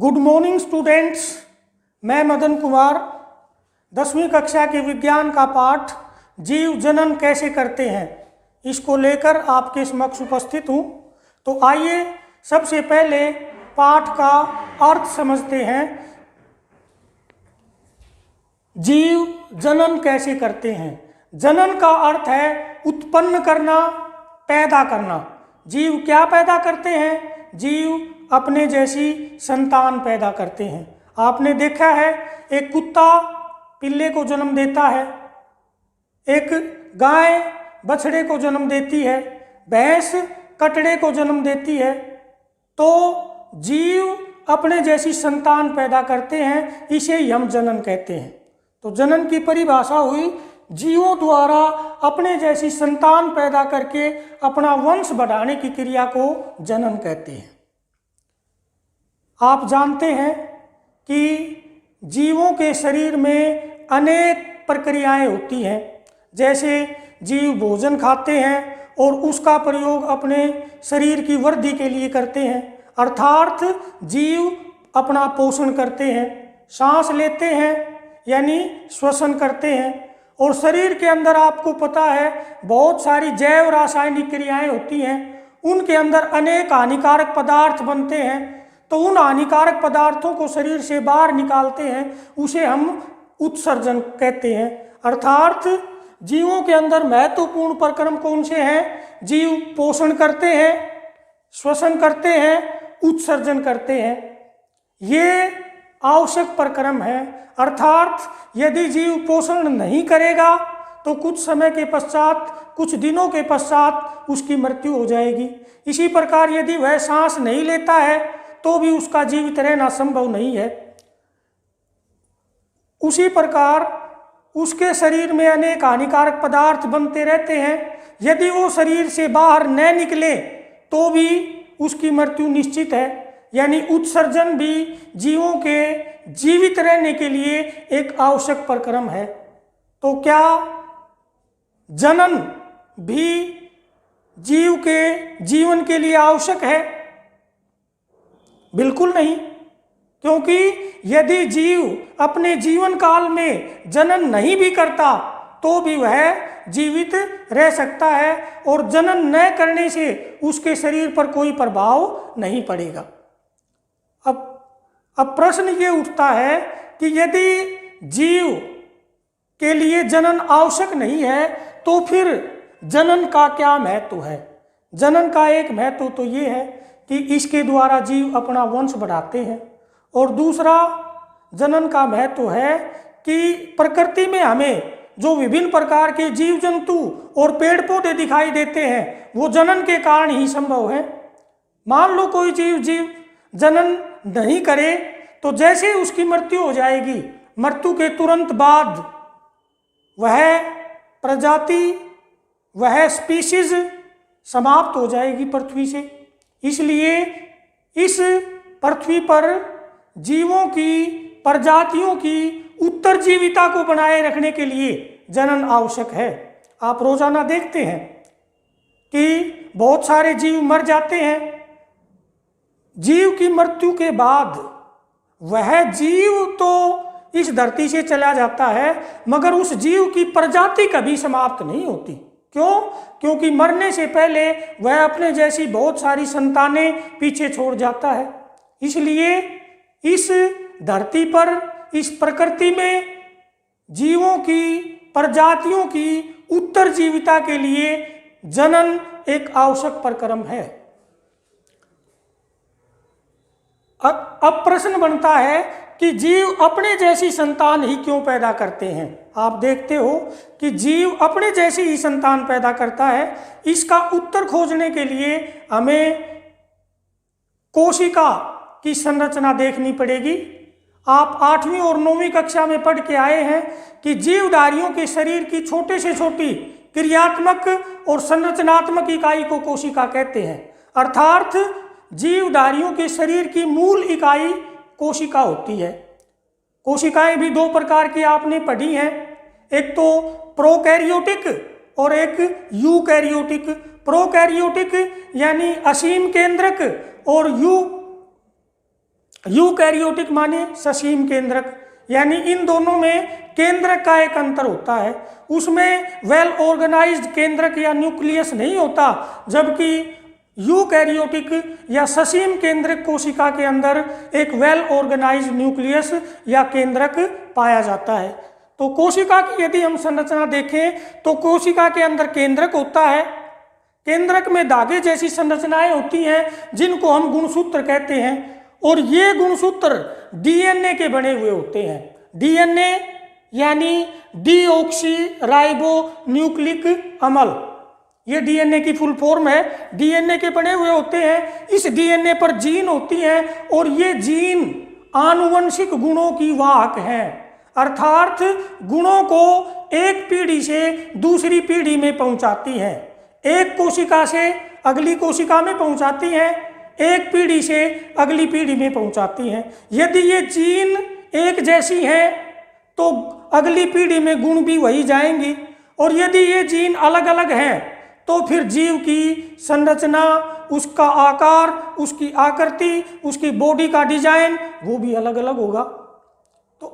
Good morning students, मैं मदन कुमार 10वीं कक्षा के विज्ञान का पाठ जीव जनन कैसे करते हैं इसको लेकर आपके समक्ष उपस्थित हूँ। तो आइए सबसे पहले पाठ का अर्थ समझते हैं। जीव जनन कैसे करते हैं? जनन का अर्थ है उत्पन्न करना, पैदा करना। जीव क्या पैदा करते हैं? जीव अपने जैसी संतान पैदा करते हैं। आपने देखा है एक कुत्ता पिल्ले को जन्म देता है, एक गाय बछड़े को जन्म देती है, भैंस कटड़े को जन्म देती है। तो जीव अपने जैसी संतान पैदा करते हैं, इसे ही हम जनन कहते हैं। तो जनन की परिभाषा हुई जीवों द्वारा अपने जैसी संतान पैदा करके अपना वंश बढ़ाने की क्रिया को जनन कहते हैं। आप जानते हैं कि जीवों के शरीर में अनेक प्रक्रियाएं होती हैं। जैसे जीव भोजन खाते हैं और उसका प्रयोग अपने शरीर की वृद्धि के लिए करते हैं, अर्थात जीव अपना पोषण करते हैं। सांस लेते हैं यानी श्वसन करते हैं। और शरीर के अंदर आपको पता है बहुत सारी जैव रासायनिक क्रियाएं होती हैं, उनके अंदर अनेक हानिकारक पदार्थ बनते हैं। तो उन हानिकारक पदार्थों को शरीर से बाहर निकालते हैं, उसे हम उत्सर्जन कहते हैं। अर्थात जीवों के अंदर महत्वपूर्ण प्रक्रम कौन से हैं? जीव पोषण करते हैं, श्वसन करते हैं, उत्सर्जन करते हैं। ये आवश्यक प्रक्रम है। अर्थात यदि जीव पोषण नहीं करेगा तो कुछ समय के पश्चात, कुछ दिनों के पश्चात उसकी मृत्यु हो जाएगी। इसी प्रकार यदि वह सांस नहीं लेता है तो भी उसका जीवित रहना संभव नहीं है। उसी प्रकार उसके शरीर में अनेक हानिकारक पदार्थ बनते रहते हैं। यदि वो शरीर से बाहर न निकले तो भी उसकी मृत्यु निश्चित है। यानी उत्सर्जन भी जीवों के जीवित रहने के लिए एक आवश्यक प्रक्रम है। तो क्या जनन भी जीव के जीवन के लिए आवश्यक है? बिल्कुल नहीं, क्योंकि यदि जीव अपने जीवन काल में जनन नहीं भी करता तो भी वह जीवित रह सकता है और जनन न करने से उसके शरीर पर कोई प्रभाव नहीं पड़ेगा। अब प्रश्न ये उठता है कि यदि जीव के लिए जनन आवश्यक नहीं है तो फिर जनन का क्या महत्व है? जनन का एक महत्व तो ये है कि इसके द्वारा जीव अपना वंश बढ़ाते हैं। और दूसरा जनन का महत्व है कि प्रकृति में हमें जो विभिन्न प्रकार के जीव जंतु और पेड़ पौधे दिखाई देते हैं वो जनन के कारण ही संभव है। मान लो कोई जीव जनन नहीं करे तो जैसे ही उसकी मृत्यु हो जाएगी, मृत्यु के तुरंत बाद वह प्रजाति, वह स्पीशीज समाप्त हो जाएगी पृथ्वी से। इसलिए इस पृथ्वी पर जीवों की प्रजातियों की उत्तरजीविता को बनाए रखने के लिए जनन आवश्यक है। आप रोजाना देखते हैं कि बहुत सारे जीव मर जाते हैं। जीव की मृत्यु के बाद वह जीव तो इस धरती से चला जाता है, मगर उस जीव की प्रजाति कभी समाप्त नहीं होती। क्यों? क्योंकि मरने से पहले वह अपने जैसी बहुत सारी संतानें पीछे छोड़ जाता है। इसलिए इस धरती पर, इस प्रकृति में जीवों की प्रजातियों की उत्तरजीविता के लिए जनन एक आवश्यक प्रक्रम है। अब प्रश्न बनता है कि जीव अपने जैसी संतान ही क्यों पैदा करते हैं? आप देखते हो कि जीव अपने जैसी ही संतान पैदा करता है। इसका उत्तर खोजने के लिए हमें कोशिका की संरचना देखनी पड़ेगी। आप 8वीं और 9वीं कक्षा में पढ़ के आए हैं कि जीवधारियों के शरीर की छोटे से छोटी क्रियात्मक और संरचनात्मक इकाई को कोशिका कहते हैं। अर्थात जीवधारियों के शरीर की मूल इकाई कोशिका होती है। कोशिकाएं भी दो प्रकार की आपने पढ़ी हैं, एक तो प्रोकैरियोटिक और एक यूकैरियोटिक। प्रोकैरियोटिक यानी असीम केंद्रक और यूकैरियोटिक माने ससीम केंद्रक, यानी इन दोनों में केंद्रक का एक अंतर होता है। उसमें वेल ऑर्गेनाइज्ड केंद्रक या न्यूक्लियस नहीं होता, जबकि यूकैरियोटिक या ससीम केंद्रक कोशिका के अंदर एक वेल ऑर्गेनाइज्ड न्यूक्लियस या केंद्रक पाया जाता है। तो कोशिका की यदि हम संरचना देखें तो कोशिका के अंदर केंद्रक होता है, केंद्रक में धागे जैसी संरचनाएं होती हैं जिनको हम गुणसूत्र कहते हैं, और ये गुणसूत्र डीएनए के बने हुए होते हैं। डीएनए यानी डीऑक्सी राइबो न्यूक्लिक अम्ल, ये डीएनए की फुल फॉर्म है, डीएनए के बने हुए होते हैं। इस डीएनए पर जीन होती हैं और ये जीन आनुवंशिक गुणों की वाहक हैं, अर्थात गुणों को एक पीढ़ी से दूसरी पीढ़ी में पहुंचाती हैं, एक कोशिका से अगली कोशिका में पहुंचाती हैं, एक पीढ़ी से अगली पीढ़ी में पहुंचाती हैं। यदि ये जीन एक जैसी हैं तो अगली पीढ़ी में गुण भी वही जाएंगी, और यदि ये जीन अलग अलग हैं तो फिर जीव की संरचना, उसका आकार, उसकी आकृति, उसकी बॉडी का डिजाइन वो भी अलग अलग होगा। तो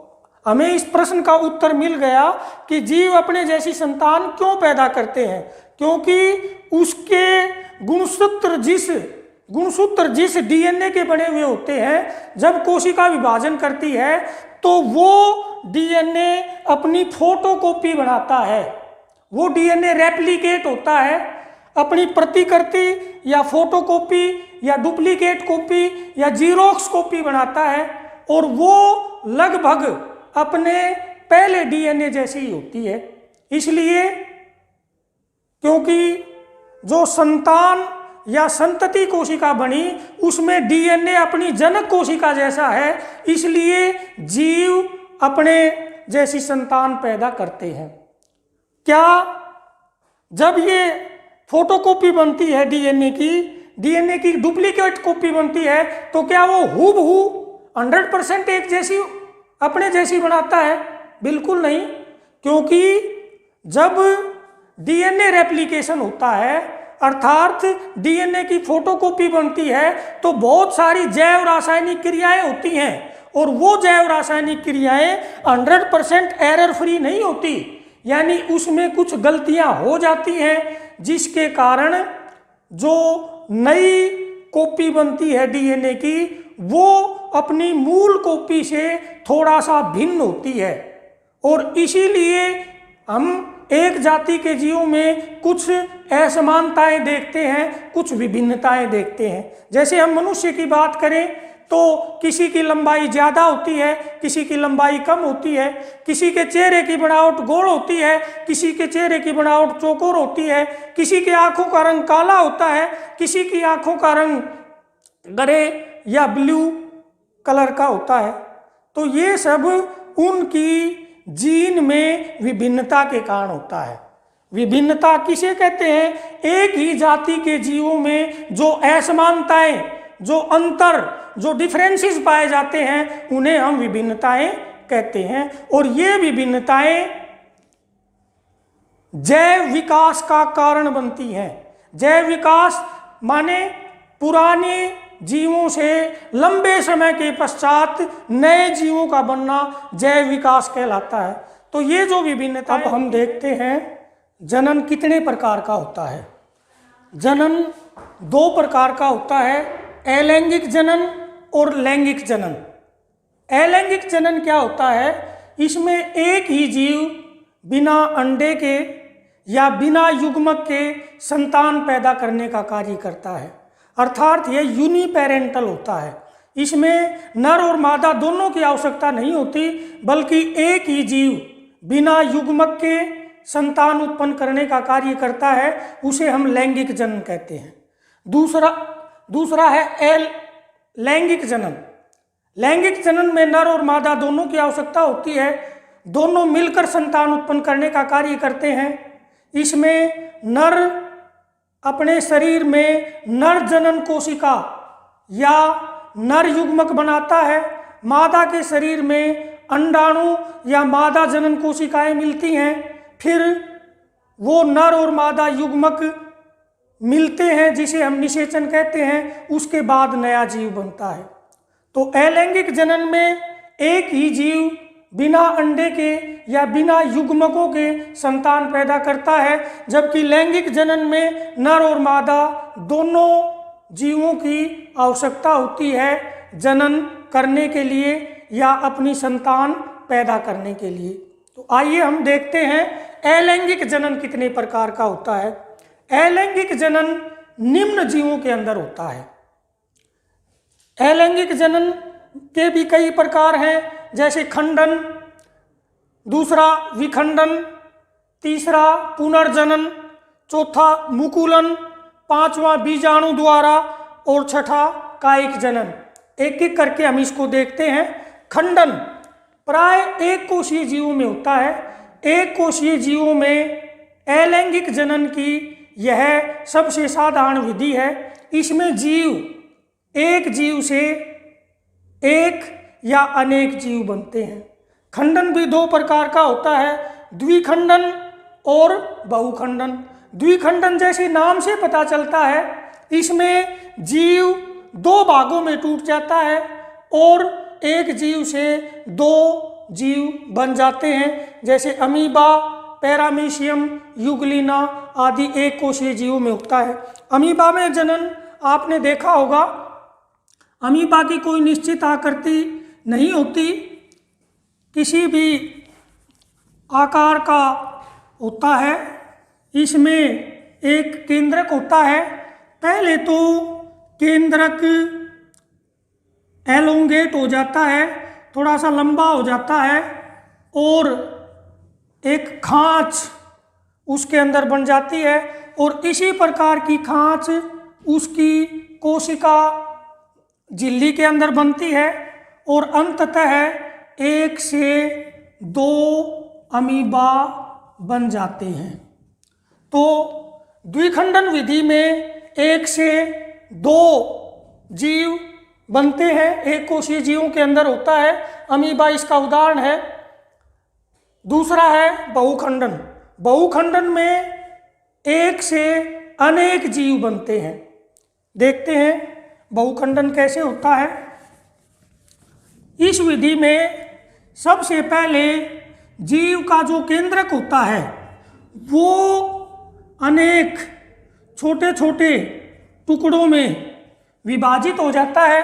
हमें इस प्रश्न का उत्तर मिल गया कि जीव अपने जैसी संतान क्यों पैदा करते हैं, क्योंकि उसके गुणसूत्र जिस डीएनए के बने हुए होते हैं, जब कोशिका विभाजन करती है तो वो डीएनए अपनी फोटोकॉपी बनाता है, वो डीएनए रेप्लिकेट होता है, अपनी प्रतिकृति या फोटोकॉपी या डुप्लीकेट कॉपी या जीरोक्स कॉपी बनाता है, और वो लगभग अपने पहले डीएनए जैसी ही होती है। इसलिए क्योंकि जो संतान या संतति कोशिका बनी उसमें डीएनए अपनी जनक कोशिका जैसा है, इसलिए जीव अपने जैसी संतान पैदा करते हैं। क्या जब ये फोटोकॉपी बनती है डीएनए की डुप्लीकेट कॉपी बनती है, तो क्या वो हूबहू 100% एक जैसी अपने जैसी बनाता है? बिल्कुल नहीं, क्योंकि जब डीएनए रेप्लिकेशन होता है, अर्थात डीएनए की फोटोकॉपी बनती है, तो बहुत सारी जैव रासायनिक क्रियाएं होती हैं, और वो जैव रासायनिक क्रियाएं 100% एरर फ्री नहीं होती, यानी उसमें कुछ गलतियां हो जाती हैं, जिसके कारण जो नई कॉपी बनती है डीएनए की, वो अपनी मूल कॉपी से थोड़ा सा भिन्न होती है। और इसीलिए हम एक जाति के जीवों में कुछ असमानताएं देखते हैं, कुछ विभिन्नताएं देखते हैं। जैसे हम मनुष्य की बात करें तो किसी की लंबाई ज़्यादा होती है, किसी की लंबाई कम होती है, किसी के चेहरे की बनावट गोल होती है, किसी के चेहरे की बनावट चौकोर होती है, किसी की आंखों का रंग काला होता है, किसी की आंखों का रंग ग्रे या ब्लू कलर का होता है। तो ये सब उनकी जीन में विभिन्नता के कारण होता है। विभिन्नता किसे कहते हैं? एक ही जाति के जीवों में जो असमानताएं, जो अंतर, जो डिफरेंसेस पाए जाते हैं, उन्हें हम विभिन्नताएं कहते हैं। और ये विभिन्नताएं जैव विकास का कारण बनती हैं। जैव विकास माने पुराने जीवों से लंबे समय के पश्चात नए जीवों का बनना जैव विकास कहलाता है। तो ये जो विभिन्नता, अब हम देखते हैं जनन कितने प्रकार का होता है। जनन 2 प्रकार का होता है, अलैंगिक जनन और लैंगिक जनन। अलैंगिक जनन क्या होता है? इसमें एक ही जीव बिना अंडे के या बिना युग्मक के संतान पैदा करने का कार्य करता है, अर्थात यह यूनिपेरेंटल होता है। इसमें नर और मादा दोनों की आवश्यकता नहीं होती, बल्कि एक ही जीव बिना युग्मक के संतान उत्पन्न करने का कार्य करता है, उसे हम लैंगिक जनन कहते हैं। दूसरा है लैंगिक जनन। लैंगिक जनन में नर और मादा दोनों की आवश्यकता होती है, दोनों मिलकर संतान उत्पन्न करने का कार्य करते हैं। इसमें नर अपने शरीर में नर जनन कोशिका या नर युग्मक बनाता है, मादा के शरीर में अंडाणु या मादा जनन कोशिकाएं मिलती हैं, फिर वो नर और मादा युग्मक मिलते हैं जिसे हम निषेचन कहते हैं, उसके बाद नया जीव बनता है। तो अलैंगिक जनन में एक ही जीव बिना अंडे के या बिना युग्मकों के संतान पैदा करता है, जबकि लैंगिक जनन में नर और मादा दोनों जीवों की आवश्यकता होती है जनन करने के लिए या अपनी संतान पैदा करने के लिए। तो आइए हम देखते हैं अलैंगिक जनन कितने प्रकार का होता है। अलैंगिक जनन निम्न जीवों के अंदर होता है। अलैंगिक जनन के भी कई प्रकार हैं, जैसे खंडन, दूसरा विखंडन, तीसरा पुनर्जनन, चौथा मुकुलन, पांचवा बीजाणु द्वारा और छठा कायिक जनन। एक एक करके हम इसको देखते हैं। खंडन प्राय एक कोशीय जीवों में होता है। एक कोशीय जीवों में अलैंगिक जनन की यह सबसे साधारण विधि है। इसमें जीव एक जीव से एक या अनेक जीव बनते हैं। खंडन भी दो प्रकार का होता है, द्विखंडन और बहुखंडन। द्विखंडन जैसे नाम से पता चलता है, इसमें जीव दो भागों में टूट जाता है और एक जीव से दो जीव बन जाते हैं, जैसे अमीबा, पैरामीशियम, यूग्लिना आदि एक कोशीय जीवों में होता है। अमीबा में जनन आपने देखा होगा, अमीबा की कोई निश्चित आकृति नहीं होती, किसी भी आकार का होता है। इसमें एक केंद्रक होता है। पहले तो केंद्रक एलोंगेट हो जाता है, थोड़ा सा लंबा हो जाता है और एक खांच उसके अंदर बन जाती है और इसी प्रकार की खांच उसकी कोशिका झिल्ली के अंदर बनती है और अंततः एक से दो अमीबा बन जाते हैं। तो द्विखंडन विधि में एक से दो जीव बनते हैं, एक कोशीय जीवों के अंदर होता है। अमीबा इसका उदाहरण है। दूसरा है बहुखंडन। बहुखंडन में एक से अनेक जीव बनते हैं। देखते हैं बहुखंडन कैसे होता है। इस विधि में सबसे पहले जीव का जो केंद्रक होता है वो अनेक छोटे छोटे टुकड़ों में विभाजित हो जाता है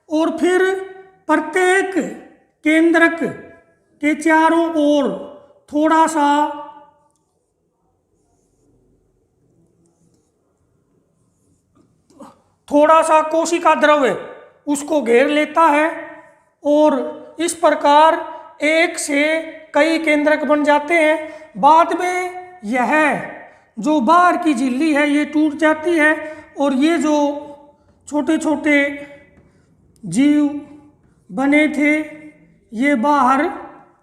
और फिर प्रत्येक केंद्रक के चारों ओर थोड़ा सा कोशिका द्रव्य उसको घेर लेता है और इस प्रकार एक से कई केंद्रक बन जाते हैं। बाद में यह जो बाहर की झिल्ली है ये टूट जाती है और ये जो छोटे छोटे जीव बने थे ये बाहर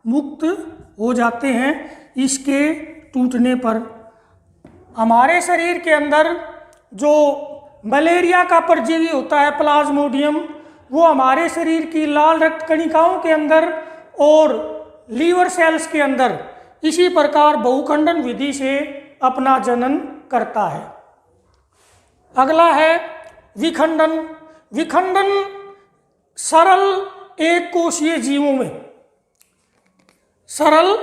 मुक्त हो जाते हैं इसके टूटने पर। हमारे शरीर के अंदर जो मलेरिया का परजीवी होता है प्लाज्मोडियम, वो हमारे शरीर की लाल रक्त कणिकाओं के अंदर और लीवर सेल्स के अंदर इसी प्रकार बहुखंडन विधि से अपना जनन करता है। अगला है विखंडन। विखंडन सरल एक कोशीय जीवों में सरल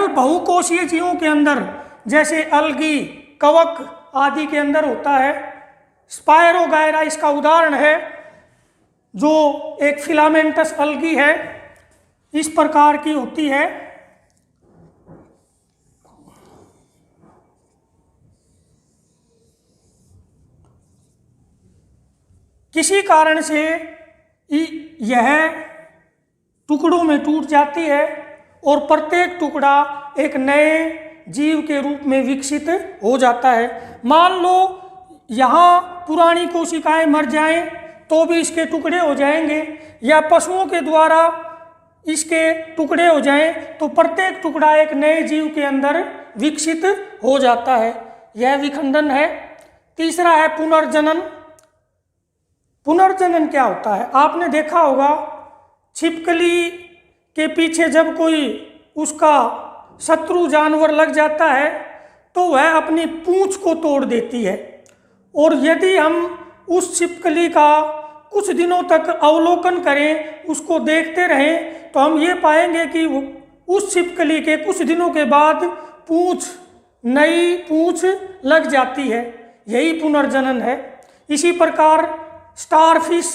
बहुकोशीय जीवों के अंदर जैसे अलगी, कवक आदि के अंदर होता है। स्पायरोगायरा इसका उदाहरण है, जो एक फिलामेंटस अलगी है, इस प्रकार की होती है। किसी कारण से यह टुकड़ों में टूट जाती है और प्रत्येक टुकड़ा एक नए जीव के रूप में विकसित हो जाता है। मान लो यहाँ पुरानी कोशिकाएं मर जाएं तो भी इसके टुकड़े हो जाएंगे, या पशुओं के द्वारा इसके टुकड़े हो जाएं तो प्रत्येक टुकड़ा एक नए जीव के अंदर विकसित हो जाता है। यह विखंडन है। तीसरा है पुनर्जनन। पुनर्जनन क्या होता है? आपने देखा होगा छिपकली के पीछे जब कोई उसका शत्रु जानवर लग जाता है तो वह अपनी पूंछ को तोड़ देती है, और यदि हम उस छिपकली का कुछ दिनों तक अवलोकन करें, उसको देखते रहें, तो हम ये पाएंगे कि उस छिपकली के कुछ दिनों के बाद नई पूंछ लग जाती है। यही पुनर्जनन है। इसी प्रकार स्टारफिश,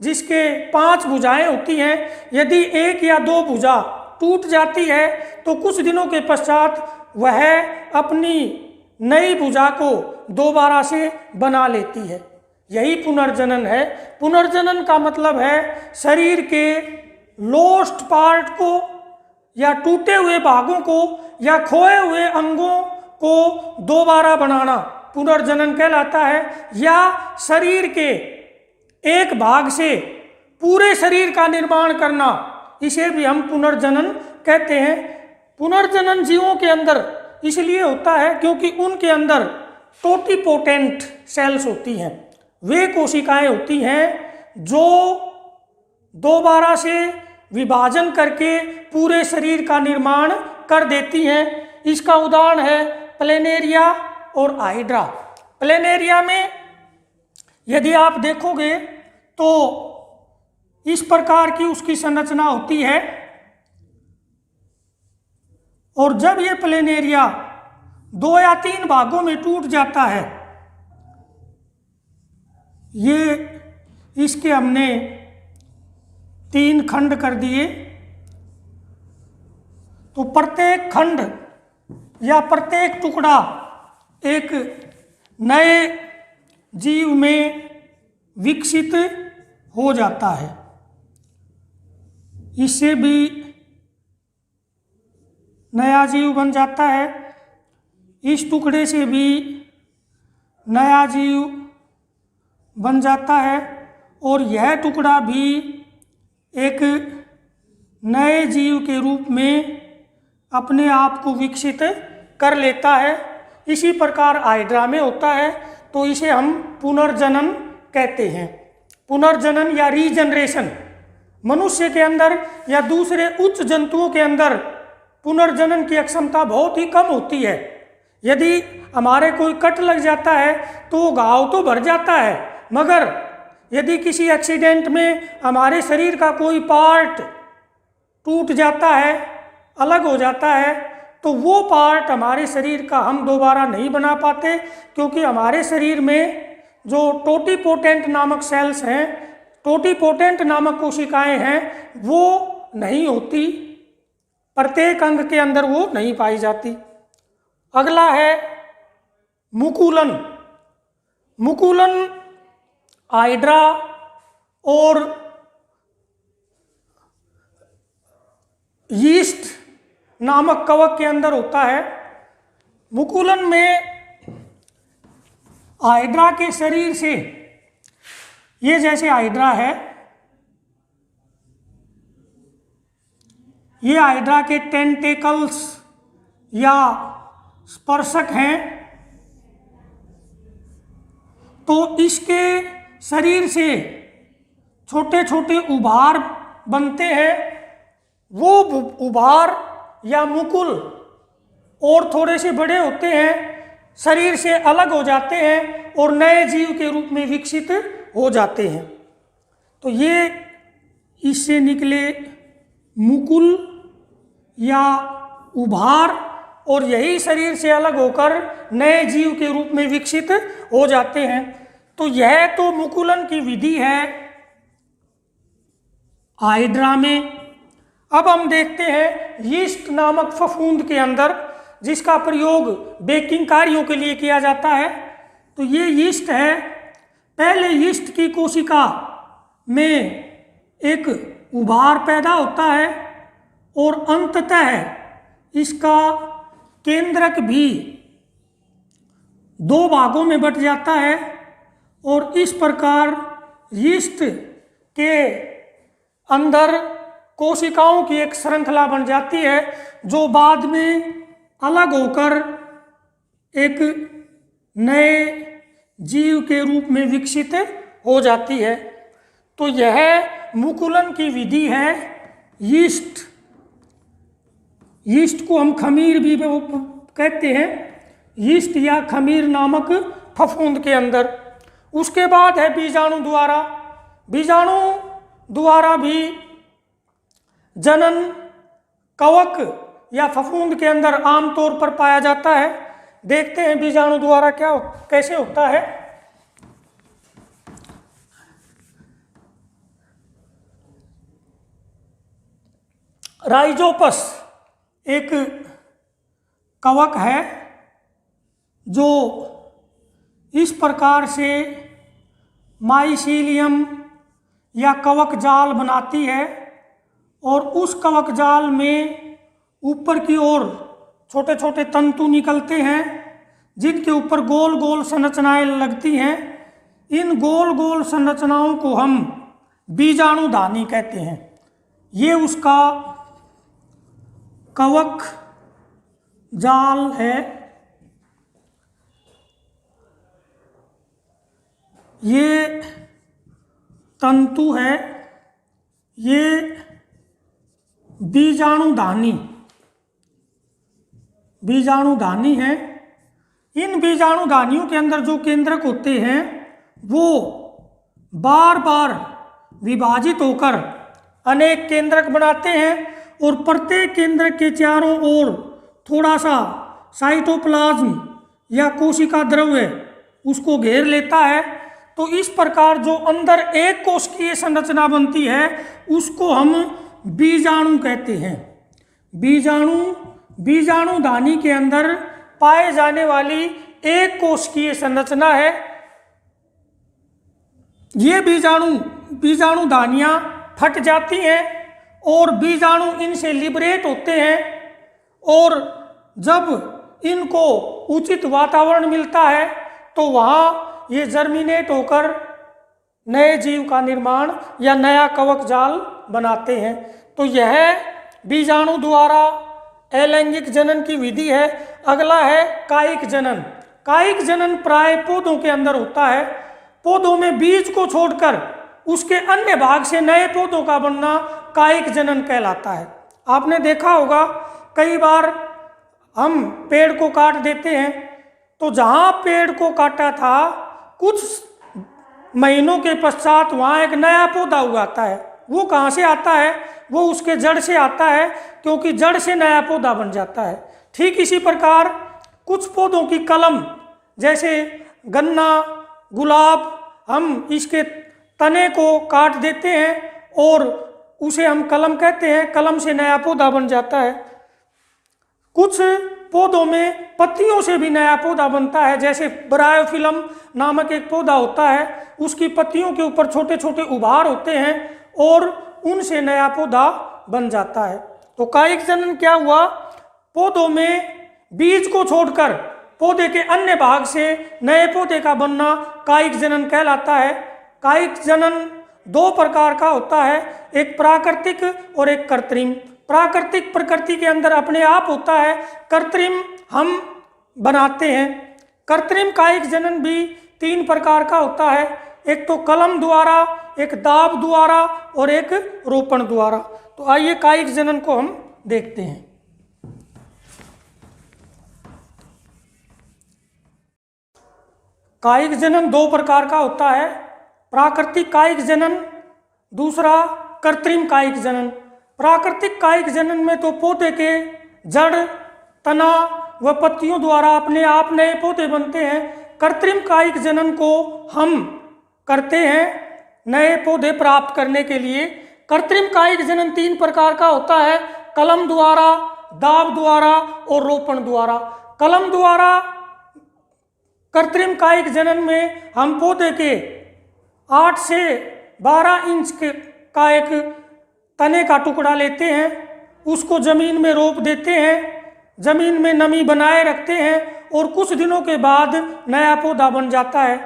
जिसके 5 भुजाएं होती हैं, यदि 1 या 2 भुजा टूट जाती है तो कुछ दिनों के पश्चात वह अपनी नई भुजा को दोबारा से बना लेती है। यही पुनर्जनन है। पुनर्जनन का मतलब है शरीर के लॉस्ट पार्ट को या टूटे हुए भागों को या खोए हुए अंगों को दोबारा बनाना पुनर्जनन कहलाता है, या शरीर के एक भाग से पूरे शरीर का निर्माण करना, इसे भी हम पुनर्जनन कहते हैं। पुनर्जनन जीवों के अंदर इसलिए होता है क्योंकि उनके अंदर टोटिपोटेंट सेल्स होती हैं। वे कोशिकाएं होती हैं जो दोबारा से विभाजन करके पूरे शरीर का निर्माण कर देती हैं। इसका उदाहरण है प्लेनेरिया और हाइड्रा। प्लेनेरिया में यदि आप देखोगे तो इस प्रकार की उसकी संरचना होती है, और जब ये प्लेनेरिया 2 या 3 भागों में टूट जाता है, ये इसके हमने 3 खंड कर दिए, तो प्रत्येक खंड या प्रत्येक टुकड़ा एक नए जीव में विकसित हो जाता है। इससे भी नया जीव बन जाता है, इस टुकड़े से भी नया जीव बन जाता है, और यह टुकड़ा भी एक नए जीव के रूप में अपने आप को विकसित कर लेता है। इसी प्रकार हाइड्रा में होता है, तो इसे हम पुनर्जनन कहते हैं। पुनर्जनन या रीजनरेशन मनुष्य के अंदर या दूसरे उच्च जंतुओं के अंदर पुनर्जनन की क्षमता बहुत ही कम होती है। यदि हमारे कोई कट लग जाता है तो घाव तो भर जाता है, मगर यदि किसी एक्सीडेंट में हमारे शरीर का कोई पार्ट टूट जाता है, अलग हो जाता है, तो वो पार्ट हमारे शरीर का हम दोबारा नहीं बना पाते, क्योंकि हमारे शरीर में जो टोटिपोटेंट नामक सेल्स हैं, टोटिपोटेंट नामक कोशिकाएं हैं, वो नहीं होती, प्रत्येक अंग के अंदर वो नहीं पाई जाती। अगला है मुकुलन। मुकुलन हाइड्रा और यीस्ट नामक कवक के अंदर होता है। मुकुलन में हाइड्रा के शरीर से, ये जैसे हाइड्रा है, ये हाइड्रा के टेंटेकल्स या स्पर्शक हैं, तो इसके शरीर से छोटे छोटे उभार बनते हैं। वो उभार या मुकुल और थोड़े से बड़े होते हैं, शरीर से अलग हो जाते हैं और नए जीव के रूप में विकसित हो जाते हैं। तो ये इससे निकले मुकुल या उभार, और यही शरीर से अलग होकर नए जीव के रूप में विकसित हो जाते हैं। तो यह तो मुकुलन की विधि है हाइड्रा में। अब हम देखते हैं यीस्ट नामक फफूंद के अंदर, जिसका प्रयोग बेकिंग कार्यों के लिए किया जाता है। तो ये यीस्ट है। पहले यीस्ट की कोशिका में एक उभार पैदा होता है और अंततः इसका केंद्रक भी 2 भागों में बट जाता है, और इस प्रकार यीस्ट के अंदर कोशिकाओं की एक श्रृंखला बन जाती है, जो बाद में अलग होकर एक नए जीव के रूप में विकसित हो जाती है। तो यह मुकुलन की विधि है यीस्ट। यीस्ट को हम खमीर भी कहते हैं, यीस्ट या खमीर नामक फफूंद के अंदर। उसके बाद है बीजाणु द्वारा। बीजाणु द्वारा भी जनन कवक या फफूंद के अंदर आमतौर पर पाया जाता है। देखते हैं बीजाणु द्वारा कैसे होता है। राइजोपस एक कवक है जो इस प्रकार से माइसीलियम या कवक जाल बनाती है और उस कवक जाल में ऊपर की ओर छोटे छोटे तंतु निकलते हैं जिनके ऊपर गोल गोल संरचनाएं लगती हैं। इन गोल गोल संरचनाओं को हम बीजाणुधानी कहते हैं। ये उसका कवक जाल है। ये तंतु है, ये बीजाणुधानी है। इन बीजाणुधानियों के अंदर जो केंद्रक होते हैं वो बार बार विभाजित होकर अनेक केंद्रक बनाते हैं और प्रत्येक केंद्रक के चारों ओर थोड़ा सा साइटोप्लाज्म या कोशिका द्रव्य उसको घेर लेता है। तो इस प्रकार जो अंदर एक कोशिकीय संरचना बनती है उसको हम बीजाणु कहते हैं। बीजाणुधानी के अंदर पाए जाने वाली एक कोशिकीय संरचना है। ये बीजाणुधानियाँ फट जाती हैं और बीजाणु इनसे लिबरेट होते हैं और जब इनको उचित वातावरण मिलता है तो वहाँ ये जर्मिनेट होकर नए जीव का निर्माण या नया कवक जाल बनाते हैं। तो यह बीजाणु द्वारा अलैंगिक जनन की विधि है। अगला है कायिक जनन। कायिक जनन प्राय पौधों के अंदर होता है। पौधों में बीज को छोड़कर उसके अन्य भाग से नए पौधों का बनना कायिक जनन कहलाता है। आपने देखा होगा कई बार हम पेड़ को काट देते हैं तो जहाँ पेड़ को काटा था कुछ महीनों के पश्चात वहाँ एक नया पौधा उगाता है। वो कहाँ से आता है? वो उसके जड़ से आता है, क्योंकि जड़ से नया पौधा बन जाता है। ठीक इसी प्रकार कुछ पौधों की कलम, जैसे गन्ना, गुलाब, हम इसके तने को काट देते हैं और उसे हम कलम कहते हैं। कलम से नया पौधा बन जाता है। कुछ पौधों में पत्तियों से भी नया पौधा बनता है, जैसे ब्रायोफिलम नामक एक पौधा होता है, उसकी पत्तियों के ऊपर छोटे छोटे उभार होते हैं और उनसे नया पौधा बन जाता है। तो कायिक जनन क्या हुआ? पौधों में बीज को छोड़कर पौधे के अन्य भाग से नए पौधे का बनना कायिक जनन कहलाता है। कायिक जनन दो प्रकार का होता है, एक प्राकृतिक और एक कृत्रिम। प्राकृतिक प्रकृति के अंदर अपने आप होता है, कृत्रिम हम बनाते हैं। कृत्रिम कायिक जनन भी तीन प्रकार का होता है, एक तो कलम द्वारा, एक दाब द्वारा और एक रोपण द्वारा। तो आइए कायिक जनन को हम देखते हैं। कायिक जनन दो प्रकार का होता है, प्राकृतिक कायिक जनन, दूसरा कृत्रिम कायिक जनन। प्राकृतिक कायिक जनन में तो पौधे के जड़, तना व पत्तियों द्वारा अपने आप नए पौधे बनते हैं। कृत्रिम कायिक जनन को हम करते हैं नए पौधे प्राप्त करने के लिए। कृत्रिम कायिक जनन तीन प्रकार का होता है, कलम द्वारा, दाब द्वारा और रोपण द्वारा। कलम द्वारा कृत्रिम कायिक जनन में हम पौधे के 8 से 12 इंच का एक तने का टुकड़ा लेते हैं, उसको जमीन में रोप देते हैं, जमीन में नमी बनाए रखते हैं और कुछ दिनों के बाद नया पौधा बन जाता है।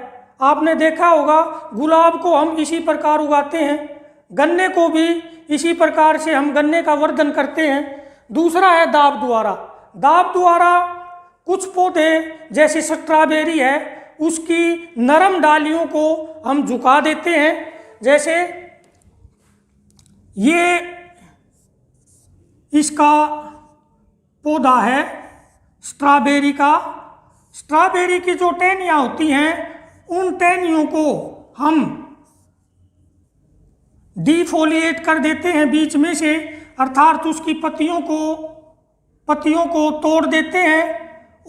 आपने देखा होगा गुलाब को हम इसी प्रकार उगाते हैं, गन्ने को भी इसी प्रकार से हम गन्ने का वर्धन करते हैं। दूसरा है दाब द्वारा। दाब द्वारा कुछ पौधे जैसे स्ट्रॉबेरी है, उसकी नरम डालियों को हम झुका देते हैं। जैसे ये इसका पौधा है स्ट्रॉबेरी का। स्ट्रॉबेरी की जो टहनियाँ होती हैं उन टहनियों को हम डिफोलिएट कर देते हैं बीच में से, अर्थात उसकी पत्तियों को तोड़ देते हैं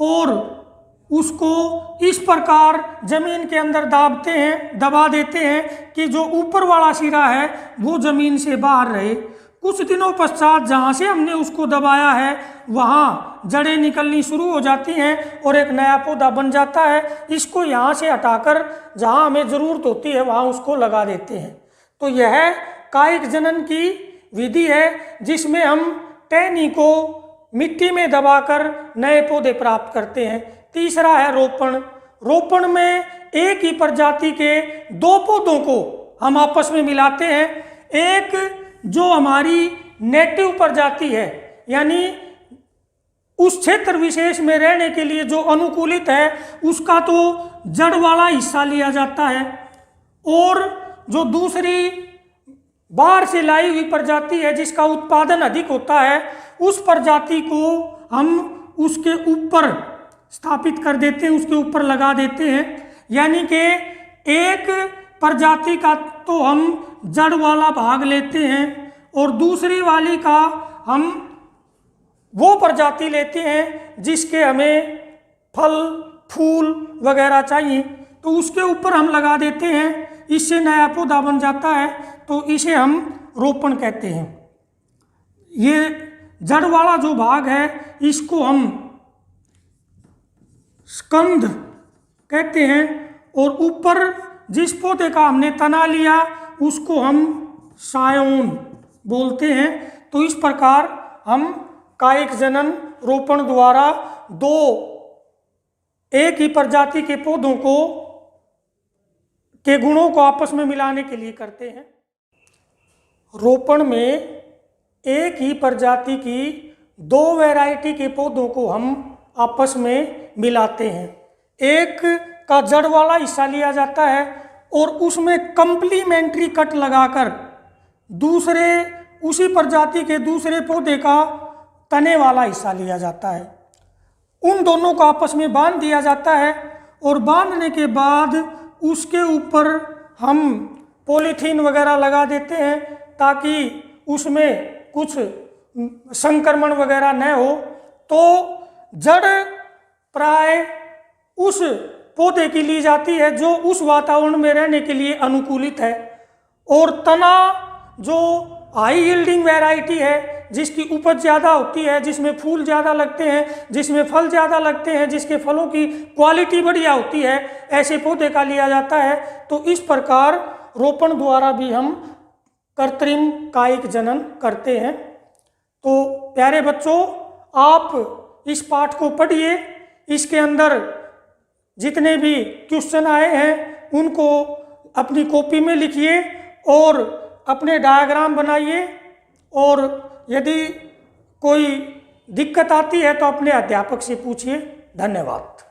और उसको इस प्रकार जमीन के अंदर दबा देते हैं कि जो ऊपर वाला सिरा है वो जमीन से बाहर रहे। कुछ दिनों पश्चात जहाँ से हमने उसको दबाया है वहाँ जड़ें निकलनी शुरू हो जाती हैं और एक नया पौधा बन जाता है। इसको यहाँ से हटाकर जहाँ हमें ज़रूरत होती है वहाँ उसको लगा देते हैं। तो यह कायिक जनन की विधि है जिसमें हम टहनी को मिट्टी में दबाकर नए पौधे प्राप्त करते हैं। तीसरा है रोपण। रोपण में एक ही प्रजाति के दो पौधों को हम आपस में मिलाते हैं। एक जो हमारी नेटिव प्रजाति है, यानी उस क्षेत्र विशेष में रहने के लिए जो अनुकूलित है, उसका तो जड़ वाला हिस्सा लिया जाता है, और जो दूसरी बाहर से लाई हुई प्रजाति है जिसका उत्पादन अधिक होता है, उस प्रजाति को हम उसके ऊपर स्थापित कर देते हैं, उसके ऊपर लगा देते हैं। यानी कि एक प्रजाति का तो हम जड़ वाला भाग लेते हैं और दूसरी वाली का हम वो प्रजाति लेते हैं जिसके हमें फल फूल वगैरह चाहिए, तो उसके ऊपर हम लगा देते हैं, इससे नया पौधा बन जाता है। तो इसे हम रोपण कहते हैं। ये जड़ वाला जो भाग है इसको हम स्कंध कहते हैं, और ऊपर जिस पौधे का हमने तना लिया उसको हम सायोन बोलते हैं। तो इस प्रकार हम कायिक जनन रोपण द्वारा दो एक ही प्रजाति के पौधों के गुणों को आपस में मिलाने के लिए करते हैं। रोपण में एक ही प्रजाति की दो वैरायटी के पौधों को हम आपस में मिलाते हैं। एक का जड़ वाला हिस्सा लिया जाता है और उसमें कंप्लीमेंट्री कट लगाकर दूसरे उसी प्रजाति के दूसरे पौधे का तने वाला हिस्सा लिया जाता है। उन दोनों को आपस में बांध दिया जाता है और बांधने के बाद उसके ऊपर हम पॉलीथीन वगैरह लगा देते हैं ताकि उसमें कुछ संक्रमण वगैरह न हो। तो जड़ प्राय उस पौधे की ली जाती है जो उस वातावरण में रहने के लिए अनुकूलित है, और तना जो हाई यील्डिंग वैरायटी है जिसकी उपज ज़्यादा होती है, जिसमें फूल ज़्यादा लगते हैं, जिसमें फल ज़्यादा लगते हैं, जिसके फलों की क्वालिटी बढ़िया होती है, ऐसे पौधे का लिया जाता है। तो इस प्रकार रोपण द्वारा भी हम कृत्रिम कायिक जनन करते हैं। तो प्यारे बच्चों, आप इस पाठ को पढ़िए, इसके अंदर जितने भी क्वेश्चन आए हैं उनको अपनी कॉपी में लिखिए और अपने डायग्राम बनाइए, और यदि कोई दिक्कत आती है तो अपने अध्यापक से पूछिए। धन्यवाद।